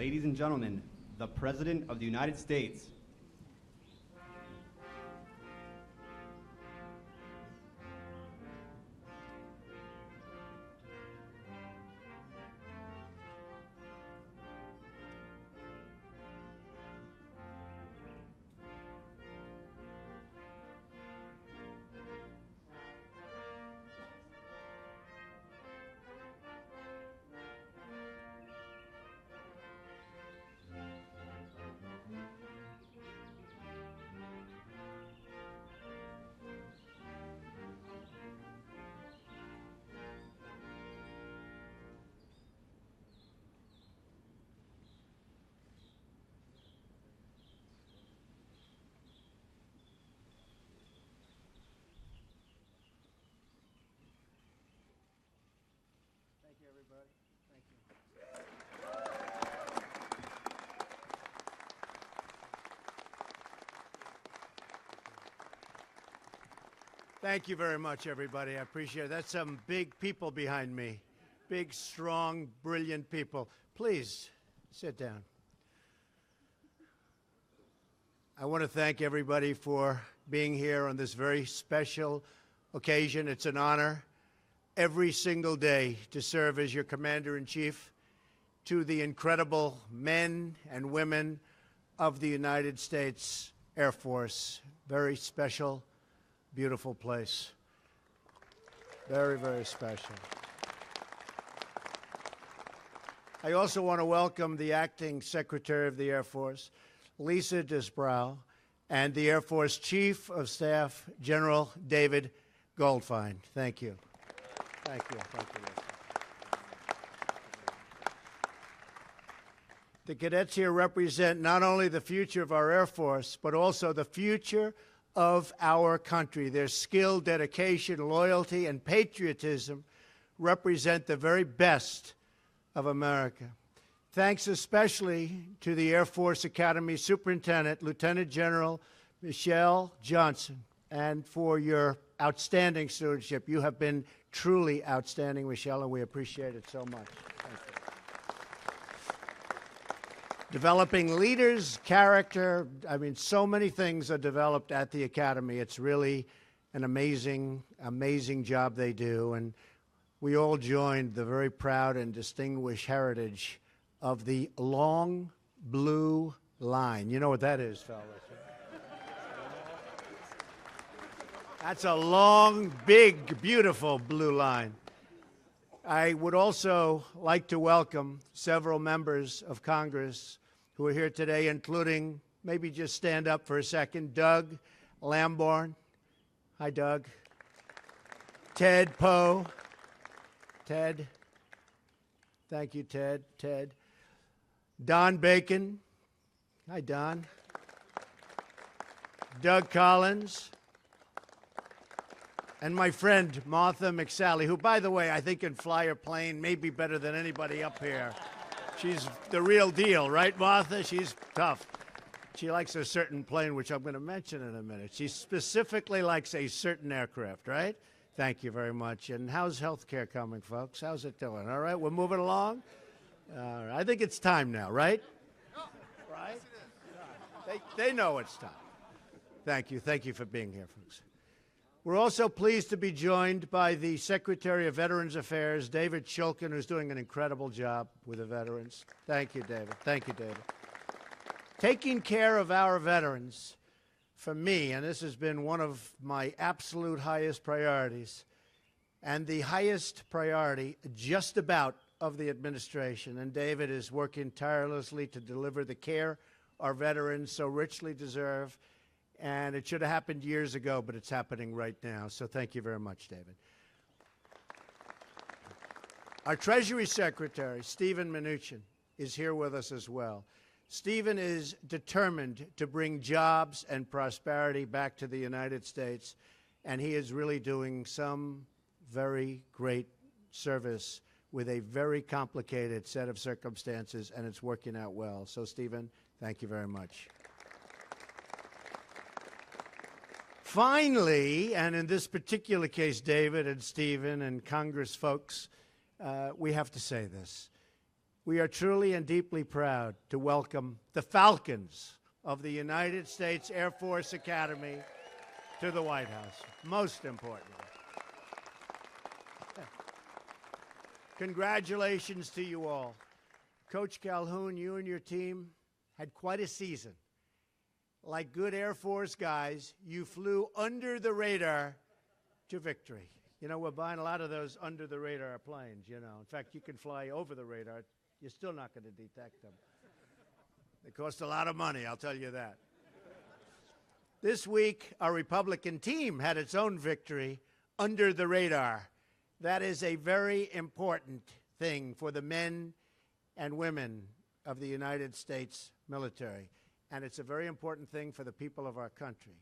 Ladies and gentlemen, the President of the United States. Thank you, everybody. Thank you. Thank you very much, everybody. I appreciate it. That's some big people behind me. Big, strong, brilliant people. Please, sit down. I want to thank everybody for being here on this very special occasion. It's an honor every single day to serve as your Commander-in-Chief to the incredible men and women of the United States Air Force. Very special, beautiful place. Very, very special. I also want to welcome the Acting Secretary of the Air Force, Lisa Disbrow, and the Air Force Chief of Staff, General David Goldfein. Thank you. Thank you. Thank you. The cadets here represent not only the future of our Air Force, but also the future of our country. Their skill, dedication, loyalty, and patriotism represent the very best of America. Thanks especially to the Air Force Academy Superintendent, Lieutenant General Michelle Johnson, and for your outstanding stewardship. You have been truly outstanding, Michelle, and we appreciate it so much. Thank you. Developing leaders, character, I mean, so many things are developed at the Academy. It's really an amazing, amazing job they do, and we all joined the very proud and distinguished heritage of the long blue line. You know what that is, fellas? That's a long, big, beautiful blue line. I would also like to welcome several members of Congress who are here today, including, maybe just stand up for a second, Doug Lamborn. Hi, Doug. Ted Poe. Ted. Thank you, Ted. Ted. Don Bacon. Hi, Don. Doug Collins. And my friend, Martha McSally, who, by the way, I think can fly a plane maybe better than anybody up here. She's the real deal, right, Martha? She's tough. She likes a certain plane, which I'm going to mention in a minute. She specifically likes a certain aircraft, right? Thank you very much. And how's healthcare coming, folks? How's it doing? All right, we're moving along? All right. I think it's time now, right? Right? They know it's time. Thank you. Thank you for being here, folks. We're also pleased to be joined by the Secretary of Veterans Affairs, David Shulkin, who's doing an incredible job with the veterans. Thank you, David. Thank you, David. Taking care of our veterans, for me, and this has been one of my absolute highest priorities, and the highest priority just about of the administration, and David is working tirelessly to deliver the care our veterans so richly deserve. And it should have happened years ago, but it's happening right now. So thank you very much, David. Our Treasury Secretary, Stephen Mnuchin, is here with us as well. Stephen is determined to bring jobs and prosperity back to the United States, and he is really doing some very great service with a very complicated set of circumstances, and it's working out well. So, Stephen, thank you very much. Finally, and in this particular case, David and Stephen and Congress folks, we have to say this. We are truly and deeply proud to welcome the Falcons of the United States Air Force Academy to the White House. Most importantly, congratulations to you all. Coach Calhoun, you and your team had quite a season. Like good Air Force guys, you flew under the radar to victory. You know, we're buying a lot of those under the radar planes, you know. In fact, you can fly over the radar. You're still not going to detect them. They cost a lot of money, I'll tell you that. This week, our Republican team had its own victory under the radar. That is a very important thing for the men and women of the United States military. And it's a very important thing for the people of our country.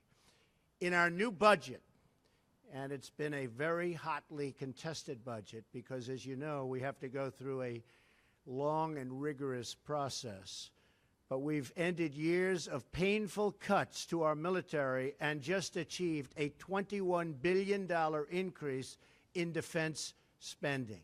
In our new budget, and it's been a very hotly contested budget because, as you know, we have to go through a long and rigorous process. But we've ended years of painful cuts to our military and just achieved a $21 billion increase in defense spending.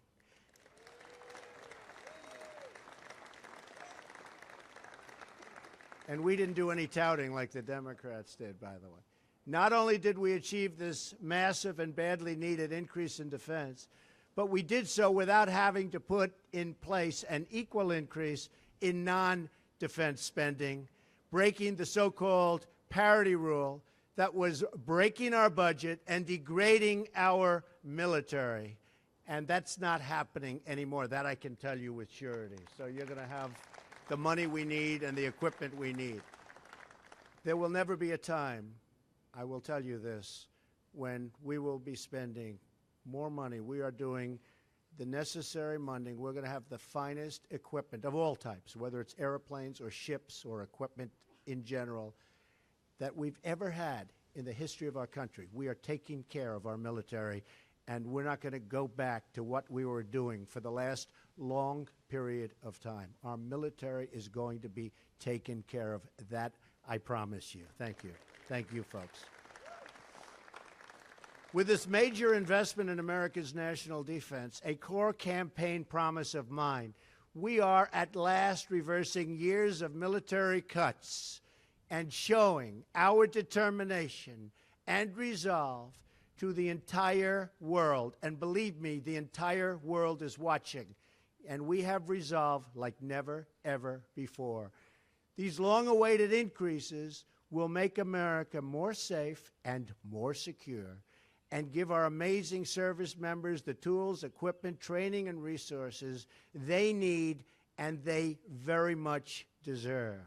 And we didn't do any touting like the Democrats did, by the way. Not only did we achieve this massive and badly needed increase in defense, but we did so without having to put in place an equal increase in non-defense spending, breaking the so-called parity rule that was breaking our budget and degrading our military. And that's not happening anymore. That I can tell you with surety. So you're going to have the money we need and the equipment we need. There will never be a time, I will tell you this, when we will be spending more money. We are doing the necessary funding. We're going to have the finest equipment of all types, whether it's airplanes or ships or equipment in general, that we've ever had in the history of our country. We are taking care of our military, and we're not going to go back to what we were doing for the last long period of time. Our military is going to be taken care of. That I promise you. Thank you. Thank you, folks. With this major investment in America's national defense, a core campaign promise of mine, we are at last reversing years of military cuts and showing our determination and resolve to the entire world. And believe me, the entire world is watching. And we have resolve like never, ever before. These long-awaited increases will make America more safe and more secure, and give our amazing service members the tools, equipment, training, and resources they need and they very much deserve.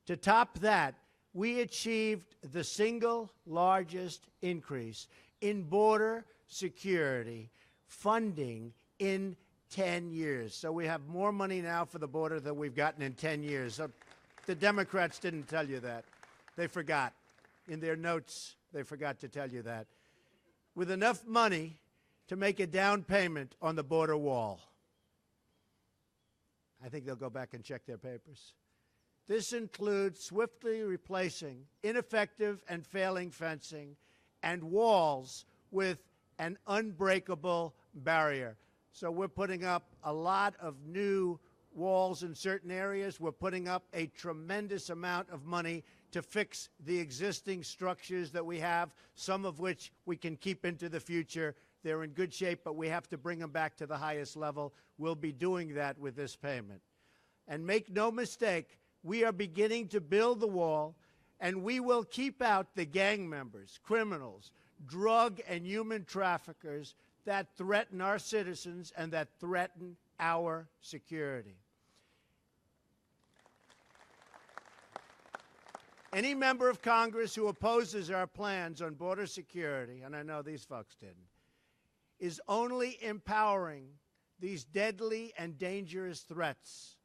To top that, we achieved the single largest increase in border security funding in 10 years. So we have more money now for the border than we've gotten in 10 years. So the Democrats didn't tell you that. They forgot. In their notes, they forgot to tell you that. With enough money to make a down payment on the border wall. I think they'll go back and check their papers. This includes swiftly replacing ineffective and failing fencing and walls with an unbreakable barrier. So we're putting up a lot of new walls in certain areas. We're putting up a tremendous amount of money to fix the existing structures that we have, some of which we can keep into the future. They're in good shape, but we have to bring them back to the highest level. We'll be doing that with this payment. And make no mistake, we are beginning to build the wall, and we will keep out the gang members, criminals, drug and human traffickers that threaten our citizens and that threaten our security. Any member of Congress who opposes our plans on border security, and I know these folks didn't, is only empowering these deadly and dangerous threats.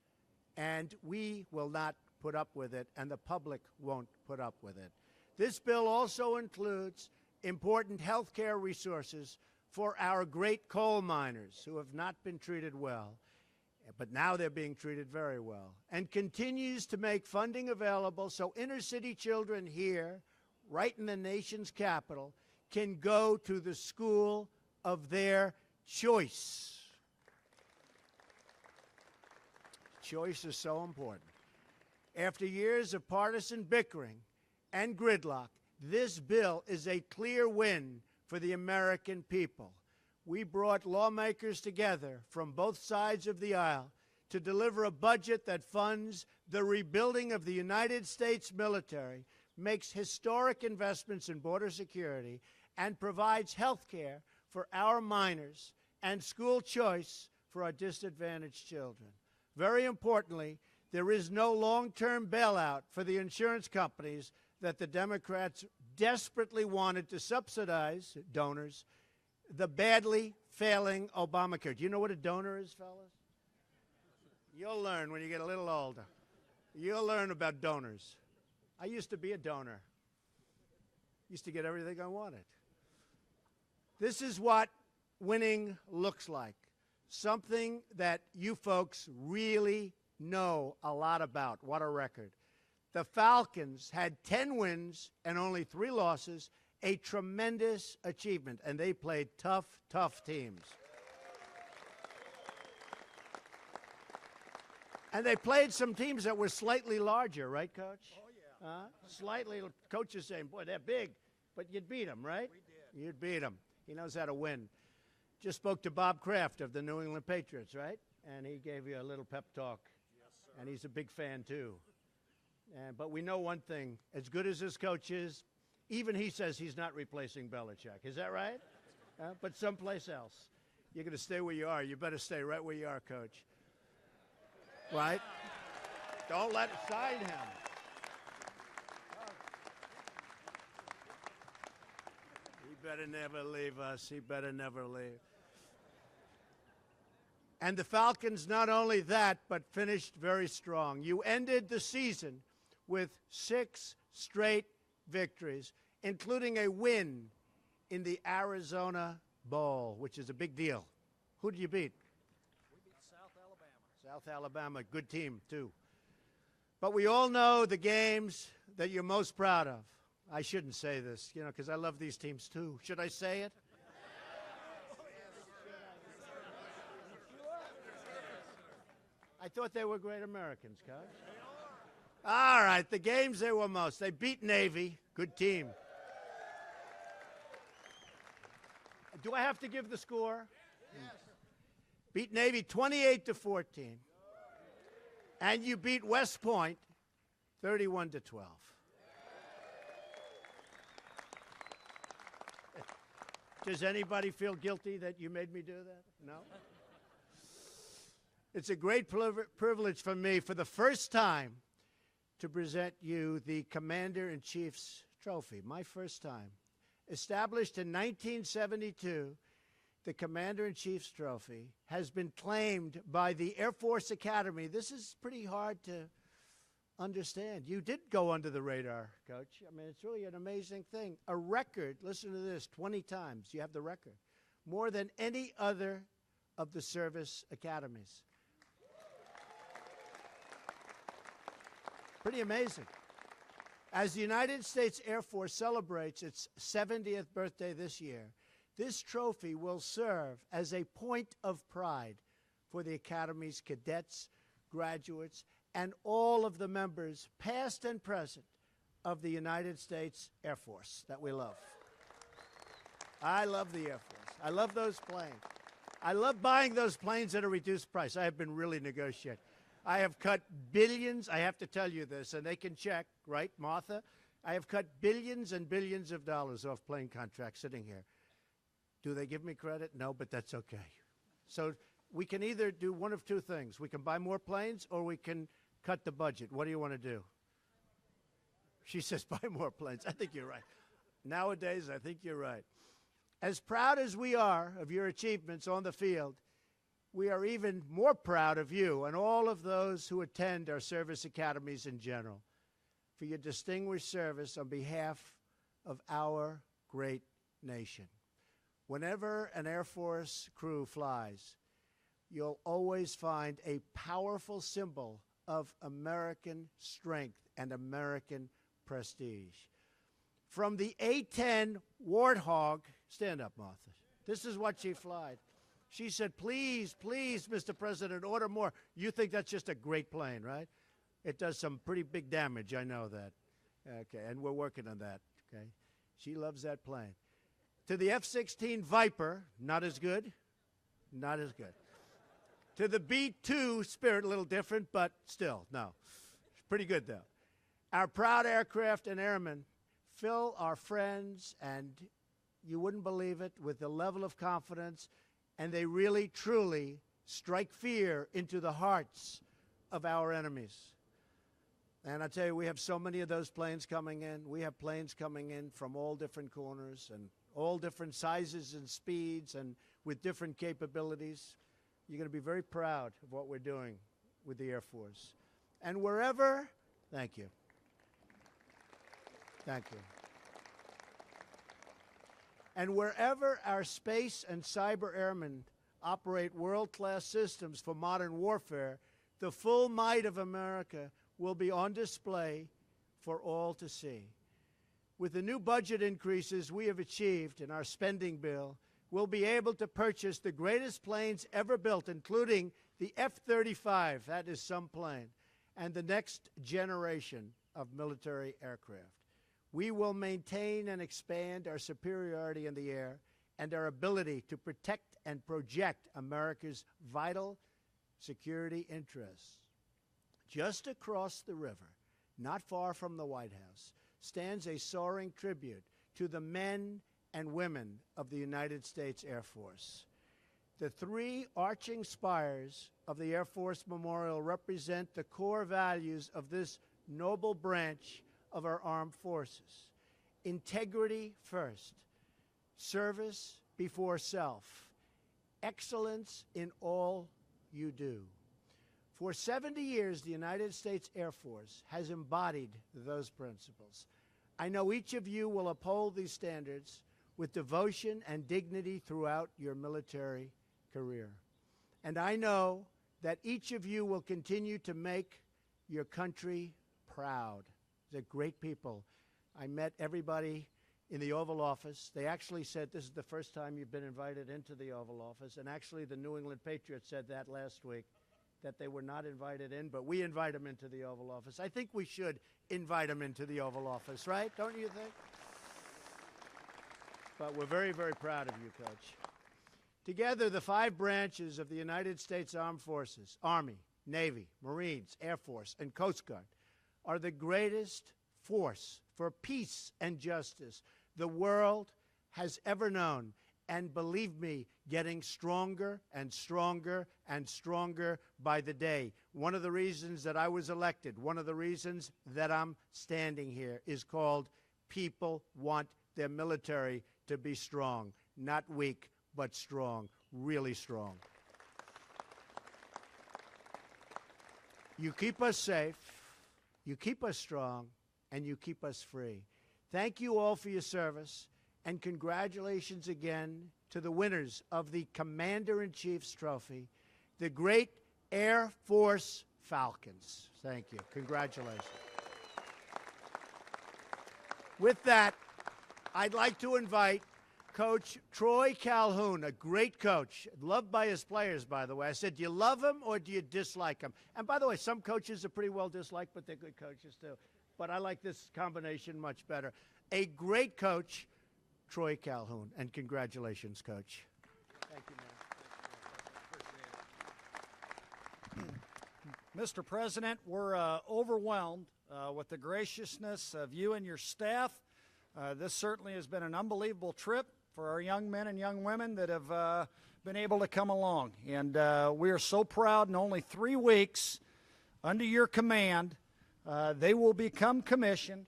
And we will not put up with it, and the public won't put up with it. This bill also includes important health care resources for our great coal miners who have not been treated well, but now they're being treated very well, and continues to make funding available so inner-city children here, right in the nation's capital, can go to the school of their choice. Choice is so important. After years of partisan bickering and gridlock, this bill is a clear win for the American people. We brought lawmakers together from both sides of the aisle to deliver a budget that funds the rebuilding of the United States military, makes historic investments in border security, and provides health care for our minors and school choice for our disadvantaged children. Very importantly, there is no long-term bailout for the insurance companies that the Democrats desperately wanted to subsidize, donors, the badly failing Obamacare. Do you know what a donor is, fellas? You'll learn when you get a little older. You'll learn about donors. I used to be a donor. Used to get everything I wanted. This is what winning looks like. Something that you folks really know a lot about. What a record. The Falcons had 10 wins and only 3 losses, a tremendous achievement, and they played tough, tough teams. And they played some teams that were slightly larger, right, Coach? Oh, yeah. Slightly. Coach is saying, boy, they're big, but you'd beat them, right? We did. You'd beat them. He knows how to win. Just spoke to Bob Kraft of the New England Patriots, right? And he gave you a little pep talk. Yes, sir. And he's a big fan, too. But we know one thing. As good as this coach is, even he says he's not replacing Belichick. Is that right? But someplace else. You're going to stay where you are. You better stay right where you are, Coach. Right? Don't let it sign him. He better never leave us. He better never leave. And the Falcons, not only that, but finished very strong. You ended the season with 6 straight victories, including a win in the Arizona Bowl, which is a big deal. Who did you beat? We beat South Alabama. South Alabama, good team, too. But we all know the games that you're most proud of. I shouldn't say this, because I love these teams, too. Should I say it? I thought they were great Americans, Coach. All right, the games they were most. They beat Navy, good team. Do I have to give the score? Yes. Beat Navy 28-14. And you beat West Point 31-12. Does anybody feel guilty that you made me do that? No? It's a great privilege for me, for the first time, to present you the Commander-in-Chief's Trophy, my first time. Established in 1972, the Commander-in-Chief's Trophy has been claimed by the Air Force Academy. This is pretty hard to understand. You did go under the radar, Coach. I mean, it's really an amazing thing. A record, listen to this, 20 times. You have the record. More than any other of the service academies. Pretty amazing. As the United States Air Force celebrates its 70th birthday this year, this trophy will serve as a point of pride for the Academy's cadets, graduates, and all of the members, past and present, of the United States Air Force that we love. I love the Air Force. I love those planes. I love buying those planes at a reduced price. I have been really negotiating. I have cut billions. I have to tell you this, and they can check, right, Martha? I have cut billions and billions of dollars off plane contracts sitting here. Do they give me credit? No, but that's okay. So we can either do one of two things. We can buy more planes, or we can cut the budget. What do you want to do? She says buy more planes. I think you're right. Nowadays, I think you're right. As proud as we are of your achievements on the field, we are even more proud of you and all of those who attend our service academies in general for your distinguished service on behalf of our great nation. Whenever an Air Force crew flies, you'll always find a powerful symbol of American strength and American prestige. From the A-10 Warthog, stand up, Martha. This is what she flies. She said, please, please, Mr. President, order more. You think that's just a great plane, right? It does some pretty big damage, I know that. Okay, and we're working on that, okay? She loves that plane. To the F-16 Viper, not as good, not as good. To the B-2 Spirit, a little different, but still, no. Pretty good, though. Our proud aircraft and airmen fill our friends, and you wouldn't believe it, with the level of confidence, and they really, truly strike fear into the hearts of our enemies. And I tell you, we have so many of those planes coming in. We have planes coming in from all different corners and all different sizes and speeds and with different capabilities. You're going to be very proud of what we're doing with the Air Force. And wherever, thank you. Thank you. And wherever our space and cyber airmen operate world-class systems for modern warfare, the full might of America will be on display for all to see. With the new budget increases we have achieved in our spending bill, we'll be able to purchase the greatest planes ever built, including the F-35, that is some plane, and the next generation of military aircraft. We will maintain and expand our superiority in the air and our ability to protect and project America's vital security interests. Just across the river, not far from the White House, stands a soaring tribute to the men and women of the United States Air Force. The three arching spires of the Air Force Memorial represent the core values of this noble branch of our armed forces. Integrity first, service before self, excellence in all you do. For 70 years, the United States Air Force has embodied those principles. I know each of you will uphold these standards with devotion and dignity throughout your military career. And I know that each of you will continue to make your country proud. They're great people. I met everybody in the Oval Office. They actually said this is the first time you've been invited into the Oval Office. And actually, the New England Patriots said that last week, that they were not invited in, but we invite them into the Oval Office. I think we should invite them into the Oval Office, right? Don't you think? But we're very, very proud of you, Coach. Together, the five branches of the United States Armed Forces, Army, Navy, Marines, Air Force, and Coast Guard, are the greatest force for peace and justice the world has ever known. And believe me, getting stronger and stronger and stronger by the day. One of the reasons that I was elected, one of the reasons that I'm standing here is called people want their military to be strong. Not weak, but strong, really strong. You keep us safe, you keep us strong, and you keep us free. Thank you all for your service, and congratulations again to the winners of the Commander-in-Chief's Trophy, the great Air Force Falcons. Thank you. Congratulations. With that, I'd like to invite Coach Troy Calhoun, a great coach, loved by his players, by the way. I said, do you love him or do you dislike him? And by the way, some coaches are pretty well disliked, but they're good coaches too. But I like this combination much better. A great coach, Troy Calhoun, and congratulations, Coach. Thank you, man. Mr. President, we're overwhelmed with the graciousness of you and your staff. This certainly has been an unbelievable trip for our young men and young women that have been able to come along. And we are so proud in only 3 weeks under your command, they will become commissioned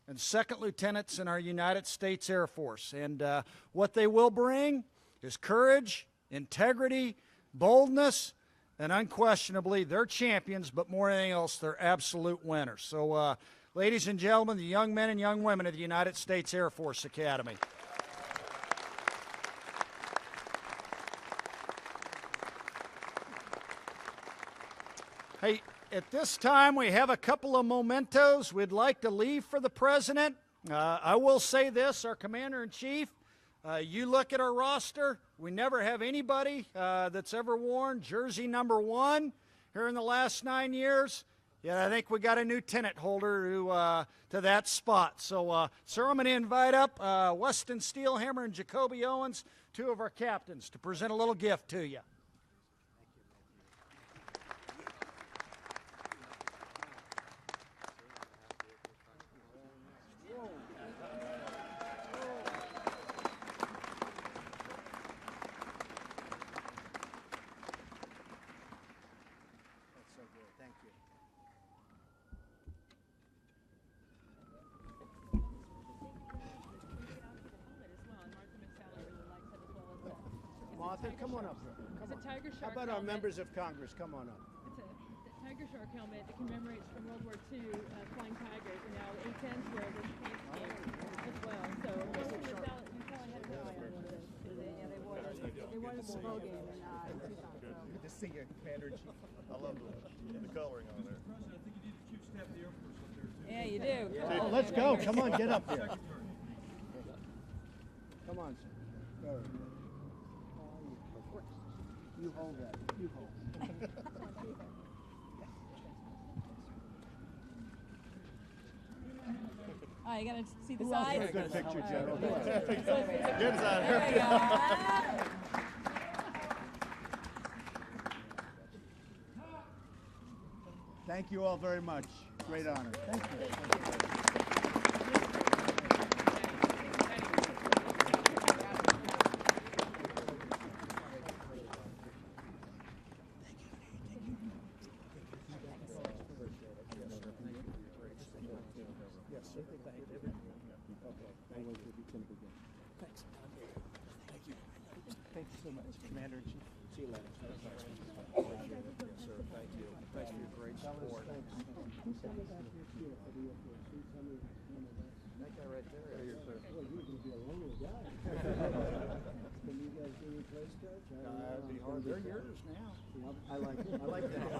and second lieutenants in our United States Air Force. And what they will bring is courage, integrity, boldness, and unquestionably, they're champions, but more than anything else, they're absolute winners. So, ladies and gentlemen, the young men and young women of the United States Air Force Academy. Hey, at this time, we have a couple of mementos we'd like to leave for the President. I will say this, our Commander-in-Chief You look at our roster, we never have anybody that's ever worn jersey number 1 here in the last 9 years. Yeah, I think we got a new tenant holder to that spot. So, sir, I'm going to invite up Weston Steelhammer and Jacoby Owens, 2 of our captains, to present a little gift to you. Martha, come on up here. It's a tiger How shark about our helmet. members of Congress? Come on up. It's a tiger shark helmet that commemorates from World War II flying tigers, and now A-10s wear this paint scheme as well. So you probably had an eye on one of those. They wore it at the Bowl game in Tucson. So. Good to see you, Commander in Chief. I love the coloring on there. Yeah, you do. Oh, let's go. Come on, get up here. Come on, sir. You hold that. You hold. Oh, you gotta see the Who else sides. for a good picture, General? Good design. There we go. Thank you all very much. Great honor. Thank you. Thank you so much, Commander in Chief. See you later. Yes, sir. Thank you. Thanks for your great support. That guy right there. Right here, sir. Well, you're going to be a lonely guy. Can you guys do replace coach? It'd be hard. They're yours now. I like that.